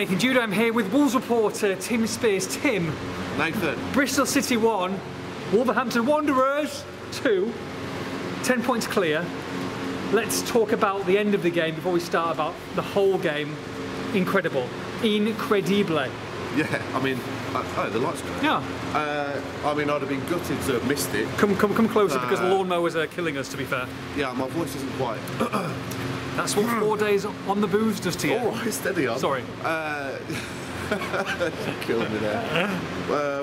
Nathan Judah. I'm here with Wolves reporter Tim Spiers. Tim. Nathan. Bristol City 1, Wolverhampton Wanderers 2. 10 points clear. Let's talk about the end of the game before we start about the whole game. Incredible. Incredible. Yeah, I mean, oh, the lights gone. Yeah. I mean, I'd have been gutted to have missed it. Come closer because the lawnmowers are killing us, to be fair. Yeah, my voice isn't quite. That's what 4 days on the booze does to you. All right, steady on. Sorry. You killed me there.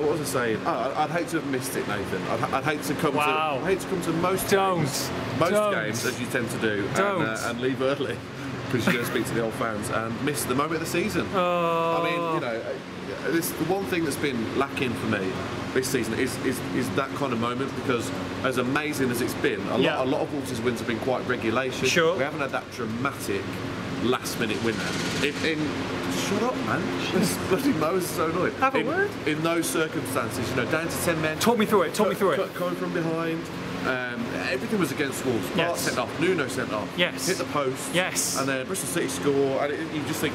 What was I saying? Oh, I'd hate to have missed it, Nathan. I'd hate to come to. I'd hate to come to most games, games as you tend to do, and leave early because you're going to speak to the old fans and miss the moment of the season. Oh. I mean, you know, the one thing that's been lacking for me this season is that kind of moment, because as amazing as it's been, a lot of Wolves' wins have been quite regulation. Sure. We haven't had that dramatic last-minute winner. Shut up, man. This bloody Mo is so annoying. Have a word. In those circumstances, you know, down to 10 men. Talk me through it. Coming from behind. Everything was against Wolves. Bart sent off. Nuno sent off. Yes. Hit the post. Yes. And then Bristol City score. And you just think.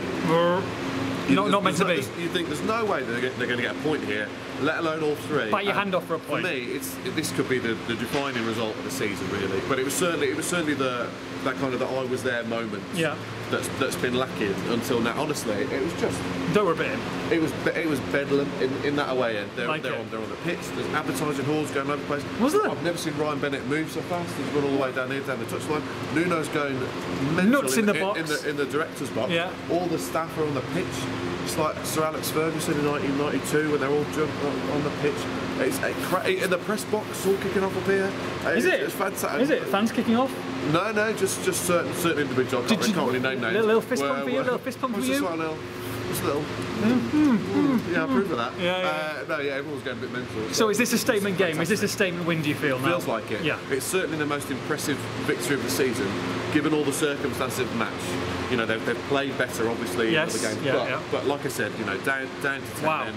Not meant to be. You think there's no way they're going to get a point here, let alone all three. Bite your hand off for a point. For me, this could be the defining result of the season, really. But it was certainly that kind of I was there moment. Yeah. That's been lacking until now. Honestly, it was just. Don't rub it in. It was bedlam in that away end. They're on the pitch. There's advertising halls going over the place. Was there? I've never seen Ryan Bennett move so fast. He's run all the way down here, down the touchline. Nuno's going mental nuts in the box. In the director's box. Yeah. All the staff are on the pitch. It's like Sir Alex Ferguson in 1992 when they're all on the pitch. It's in the press box, all kicking off up here. Is it? It's fantastic. Is it? Fans kicking off? No, just certain individuals. I can't really name names. Little fist pump for you? Little fist pump for you? Just a little. Yeah, I approve of that. No, everyone's going a bit mental. So is this a statement game? Is this a statement win, do you feel now? Feels like it. Yeah. It's certainly the most impressive victory of the season, given all the circumstances of the match. You know, they've played better, obviously, in the game. But like I said, you know, down to 10 men,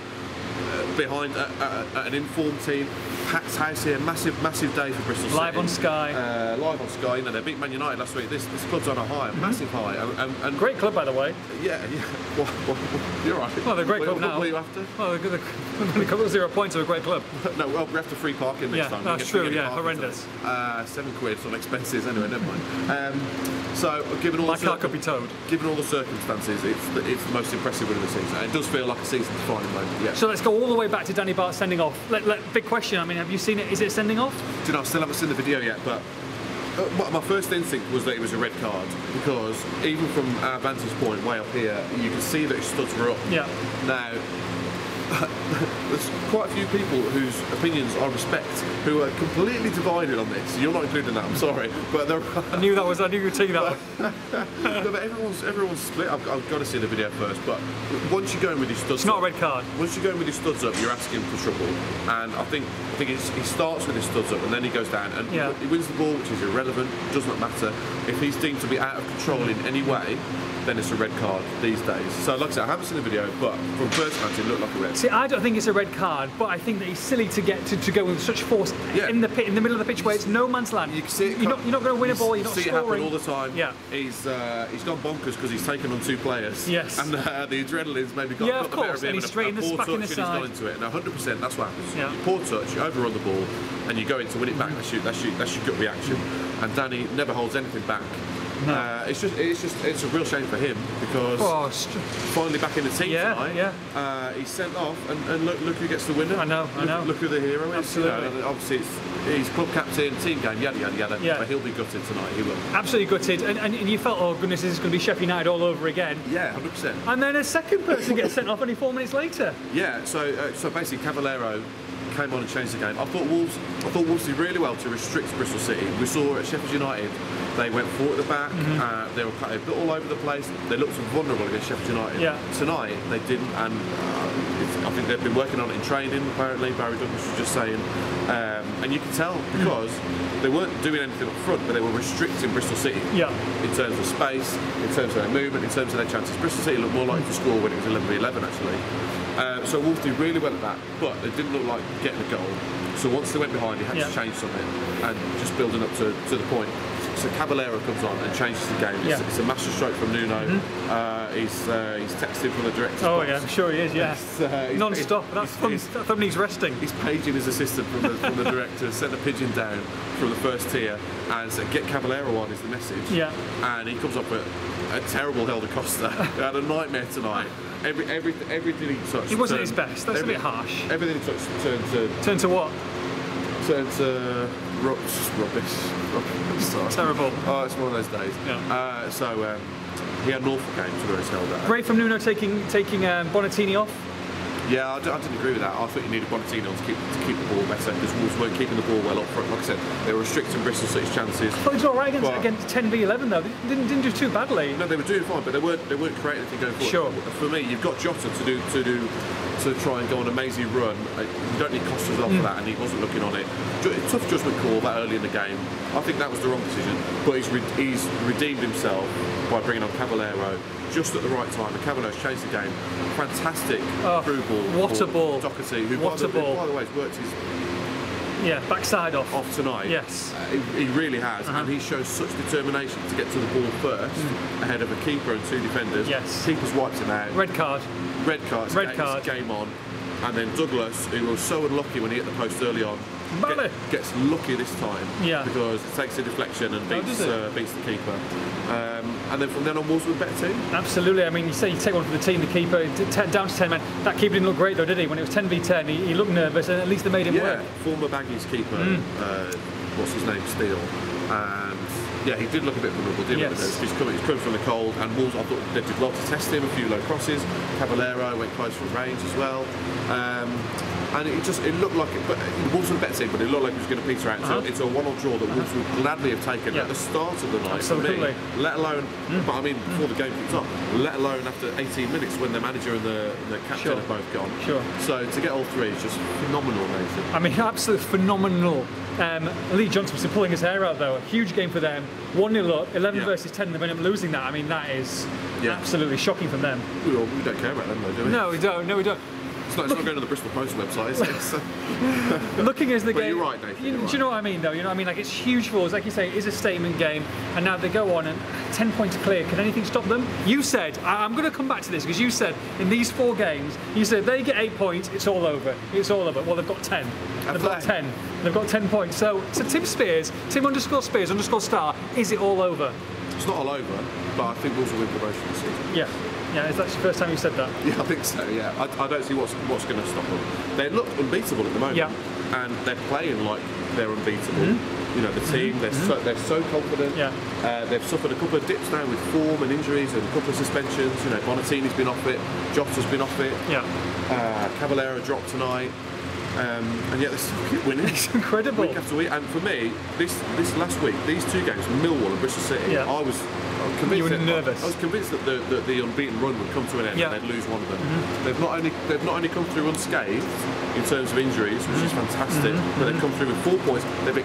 behind an informed team, packed house here, massive day for Bristol City. Live on Sky. Live on Sky. You know, they beat Man United last week. This club's on a high, massive high. And great club, by the way. Yeah. Well, you're right. Well, they're a great club now. What are you after? Well, they've got 0 points of a great club. No, well, we have to free parking next time. That's true. Yeah, horrendous. £7 on expenses. Anyway, never mind. So, given all my car could be towed. Given all the circumstances, it's the most impressive win of the season. And it does feel like a season-defining moment. Yeah. So let's go all the way back to Danny Batth sending off. Big question. I mean, have you seen it? Is it sending off? Do you know, I still haven't seen the video yet, but my first instinct was that it was a red card, because even from our vantage point way up here, you can see that his studs were up. Yeah. Now, there's quite a few people whose opinions I respect who are completely divided on this. You're not included in that, I'm sorry, but I knew you were taking that one. No, but everyone's split. I've got to see the video first, but once you go in with your studs, it's not a red card. Once you go in with your studs up, you're asking for trouble, and I think he starts with his studs up and then he goes down and he wins the ball, which is irrelevant. Does not matter. If he's deemed to be out of control in any way, then it's a red card these days. So like I said, I haven't seen the video, but from first glance it looked like a red. See, I don't think it's a red card, but I think that he's silly to get to go with such force in the pit, in the middle of the pitch where it's no man's land. You can see it, you're not going to win a ball. You're not scoring. You see it happen all the time. Yeah. He's gone bonkers because he's taken on 2 players. Yes. And the adrenaline's maybe got of course. And he's straight in the back in the side. He's gone into it. Now 100%. That's what happens. Yeah. You poor touch, you overrun the ball, and you go in to win it back. That's your gut reaction. And Danny never holds anything back. No. It's a real shame for him, because finally back in the team tonight. Yeah. He's sent off, and look who gets the winner. I know. Look who the hero is. Absolutely. You know, obviously he's club captain, team game, yada yada yada. Yeah. But he'll be gutted tonight. He will. Absolutely gutted, and you felt, oh goodness, this is going to be Sheffield United all over again. Yeah, 100%. And then a second person gets sent off only 4 minutes later. Yeah. So basically, Cavallero came on and changed the game. I thought Wolves did really well to restrict Bristol City. We saw at Sheffield United, they went forward at the back, they were a bit all over the place, they looked vulnerable against Sheffield United. Yeah. Tonight they didn't, and I think they've been working on it in training, apparently, Barry Douglas was just saying, and you can tell because they weren't doing anything up front, but they were restricting Bristol City in terms of space, in terms of their movement, in terms of their chances. Bristol City looked more likely to score when it was 11v11 actually. So Wolves did really well at that, but they didn't look like getting a goal. So once they went behind, he had to change something, and just building up to the point. So Caballero comes on and changes the game. It's a master stroke from Nuno. He's texting from the director's box. Yeah, I'm sure he is. Yeah, non-stop. That needs resting. He's paging his assistant from the director, send a pigeon down from the first tier, and said, "Get Caballero on," is the message. Yeah. And he comes up with a terrible Helder Costa. He had a nightmare tonight. Everything he touched. He wasn't his best. That's a bit harsh. Everything he touched turned to what? Turned to rubbish. Terrible. Oh, it's one of those days. Yeah. He had an awful game to where he's held that. Great from Nuno taking Bonatini off. Yeah, I didn't agree with that. I thought you needed Bonatini on to keep the ball better, because Wolves weren't keeping the ball well up front. Like I said, they were restricting Bristol City's chances. I thought he was all right against 10v11 though. They didn't do too badly. No, they were doing fine, but they weren't creating anything going forward. Sure. For me, you've got Jota to try and go on an amazing run. You don't need Costa as well for that, and he wasn't looking on it. Tough judgment call that early in the game. I think that was the wrong decision, but he's redeemed himself by bringing on Caballero just at the right time. And Caballero's changed the game. Fantastic through ball. What a ball. Doherty, who by the way has worked his backside off tonight. Yes. He really has, and he shows such determination to get to the ball first, ahead of a keeper and two defenders. Yes. Keeper's wiped him out. Red card. It's game on. And then Douglas, who was so unlucky when he hit the post early on, gets lucky this time because it takes a deflection and beats the keeper. And then from then on, Wolves were a better team. Absolutely. I mean, you say you take one for the team, the keeper down to 10 men. That keeper didn't look great though, did he? When it was 10v10, he looked nervous, and at least they made him work. Former Baggies keeper, what's his name, Steele, and he did look a bit vulnerable, didn't he? He's coming from the cold, and Wolves, I thought they did well to test him. A few low crosses. Caballero went close from range as well. And it looked like it, but Wolves were a better team, but it looked like it was going to peter out into a one-all draw that Wolves would gladly have taken at the start of the night. Absolutely. For me, let alone, but I mean, before the game kicked off, let alone after 18 minutes when the manager and the captain have both gone. Sure. So to get all three is just phenomenal, Nathan. I mean, absolutely phenomenal. Lee Johnson was pulling his hair out though. A huge game for them. 1-0 up, 11 versus 10, and they end up losing that. I mean, that is absolutely shocking from them. We don't care about them though, do we? No, we don't. No, we don't. It's not going to the Bristol Post website, is it? Looking as the game. You're right, Nathan. Do you know what I mean, though? You know what I mean? Like, it's huge for us. Like you say, it is a statement game, and now they go on and 10 points clear. Can anything stop them? You said, I'm going to come back to this, because you said in these 4 games, you said if they get 8 points, it's all over. It's all over. Well, they've got 10. They've got 10. They've got 10 points. So Tim Spiers, Tim_Spiers_star, is it all over? It's not all over, but I think Wolves will win promotion this season. Yeah. Yeah, is that the first time you said that? Yeah, I think so, yeah. I don't see what's going to stop them. They look unbeatable at the moment, and they're playing like they're unbeatable. You know, the team, they're so confident. Yeah. They've suffered a couple of dips now with form and injuries and a couple of suspensions. You know, Bonatini's been off it, Jota's been off it. Yeah. Caballero dropped tonight. And yet they still keep winning. It's incredible. Week after week. And for me, this last week, these 2 games, Millwall and Bristol City, I was convinced. You were nervous. I was convinced that the unbeaten run would come to an end and they'd lose one of them. They've not only come through unscathed in terms of injuries, which is fantastic, but they've come through with 4 points. They've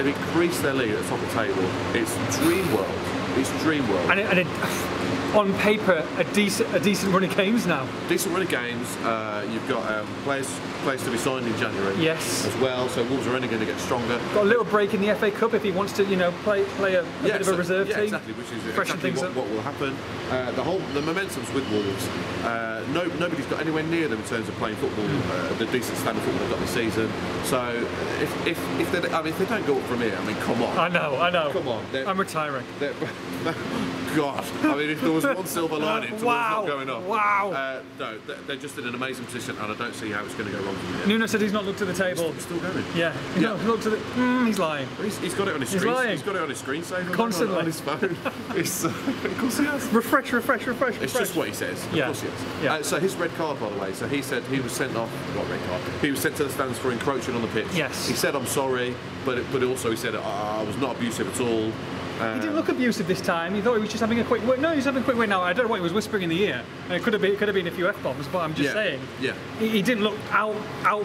increased their lead at the top of the table. It's dream world. It's dream world. And on paper, a decent run of games now. Decent run of games. You've got players to be signed in January. Yes. As well, so Wolves are only going to get stronger. Got a little break in the FA Cup if he wants to, play a bit of a reserve team. Exactly, which is exactly what will happen. The momentum's with Wolves. Nobody's got anywhere near them in terms of playing football, the decent standard football they've got this season. So if they don't go up from here, I mean, come on. I know. Come on. I'm retiring. God, I mean, if there was one silver lining to not going up. Wow. No, they're just in an amazing position, and I don't see how it's going to go wrong from here. Nuno said he's not looked at the table. He's still going. Yeah. He's not looked at he's lying. He's got it on his screen. He's lying. He's got it on his screensaver. Constantly. On his phone. Of course he has. Refresh. It's just what he says. Of course he has. Yeah. So his red card, by the way, so he said he was sent off, not red card, he was sent to the stands for encroaching on the pitch. Yes. He said, I'm sorry, but also he said, I was not abusive at all. He didn't look abusive this time. He thought he was just having a quick word. No, he was having a quick word. Now I don't know what he was whispering in the ear. It could have been a few F-bombs, but I'm just saying. Yeah. He didn't look out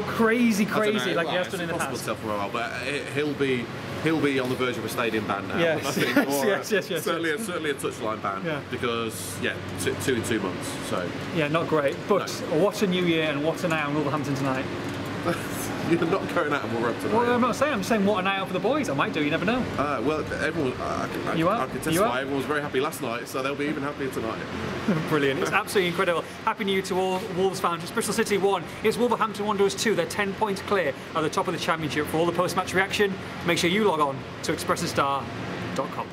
crazy like he has done in the past. But he'll be on the verge of a stadium ban now. Yes. I think, yes. Certainly a touchline ban. Yeah. Because 2 in 2 months. So. Yeah, not great. But what a new year and what an hour in Wolverhampton tonight. You're not going out and Wolverhampton. Well, I'm not saying. I'm just saying what a night out for the boys. I might do. You never know. Well, everyone. I can testify. Everyone was very happy last night, so they'll be even happier tonight. Brilliant. It's absolutely incredible. Happy New Year to all Wolves fans. It's Bristol City 1. It's Wolverhampton Wanderers 2. They're 10 points clear at the top of the Championship. For all the post-match reaction, make sure you log on to expressthestar.com.